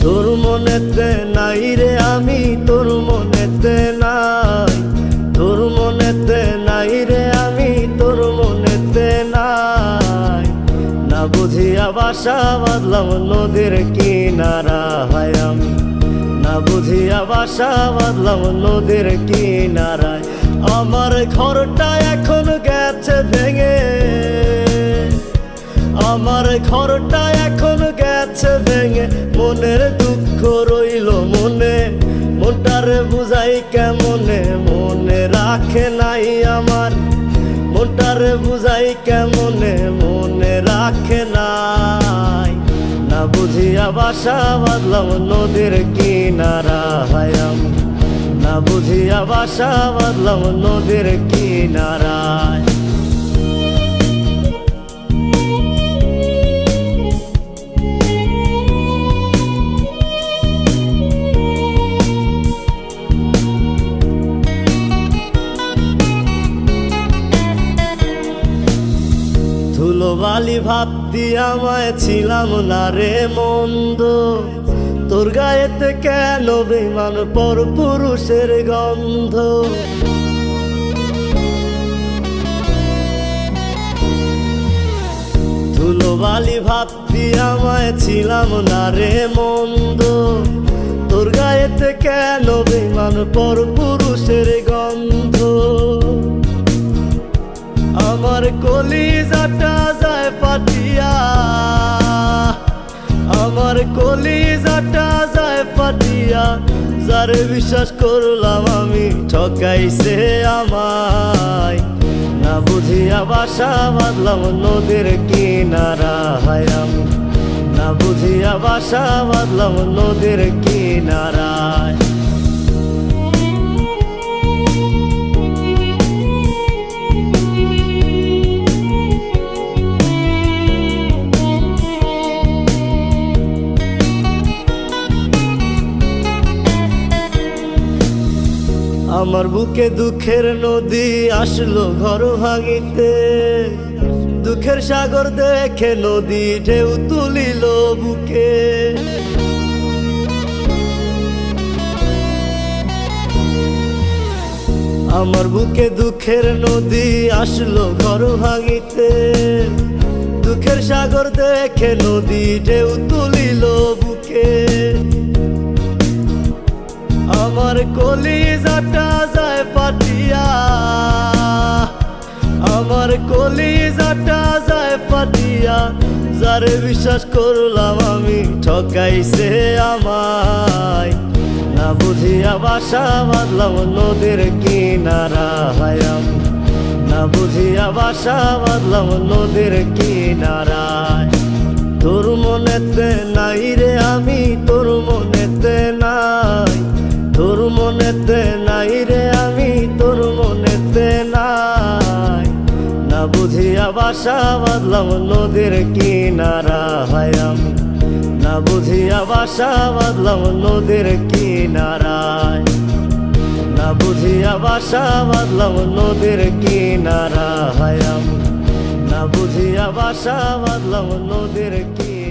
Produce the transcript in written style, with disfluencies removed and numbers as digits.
তোর মনেতে নাই রে আমি, তোর মনেতে নাই, তোর মনেতে নাই রে আমি, তোর মনেতে নাই। না বুঝিয়া বাসা বাঁধলাম নদীর কিনারা হায় আমি, না বুঝিয়া বাসা বাঁধলাম নদীর কিনারায়। আমার ঘরটা এখন গেছে ভেঙে, আমার ঘরটা এখন গেছে ভেঙে, মনের দুঃখ রইল মনে, মনটারে বুঝাই কেমনে, মনে রাখে নাই আমার, মনটারে বুঝাই কেমনে, মনে রাখে নাই। না বুঝিয়া বাসা বাঁধলাম নদীর কিনারা হায় আমি, না বুঝিয়া বাসা বাঁধলাম নদীর কিনারায়। ধুলোবালি ভাবতি আমায় ছিলাম না রে মন্দ, তোর গায়েতে কেন বেমান পর পুরুষের গন্ধ। ধুলোবালি ভাবতি আমায় ছিলাম না রে মন্দ, তোর গায়েতে কেন বেমান পর পুরুষের গন্ধ। আমার কলিজাটা যায় ফাটিয়া, আমার কলিজাটা যায় ফাটিয়া, যারে বিশ্বাস করলাম আমি ঠকাইছে আমায়। না বুঝিয়া বাসা বাঁধলাম নদীর কিনারা হায় আমি, না বুঝিয়া বাসা বাঁধলাম নদীর কিনারায়। আমার বুকে দুঃখের নদী আসলো ঘর ভাঙিতে, দুঃখের সাগর দেখে নদী ঢেউ তুলিল বুকে। আমার বুকে দুঃখের নদী আসলো ঘর ভাঙিতে, দুঃখের সাগর দেখে নদী ঢেউ তুলিল বুকে। আমার কলিজাটা যায় ফাটিয়া, আমার কলিজাটা যায় ফাটিয়া, যারে বিশ্বাস করলাম আমি ঠকাইছে আমায়। না বুঝিয়া বাসা বাঁধলাম নদীর কিনারা হায় আমি, না বুঝিয়া বাসা বাঁধলাম নদীর কিনারায়। তোর মনেতে নাই রে আমি, তোর মনেতে নাই, তোর মনেতে নাই রে আমি, তোর মনেতে নাই। না বুঝিয়া বাসা বাঁধলাম নদীর কিনারা হায় আমি, না বুঝিয়া বাসা বাঁধলাম নদীর কিনারায়। না বুঝিয়া বাসা বাঁধলাম নদীর কিনারা হায় আমি, না বুঝিয়া বাসা বাঁধলাম নদীর কিনারায়।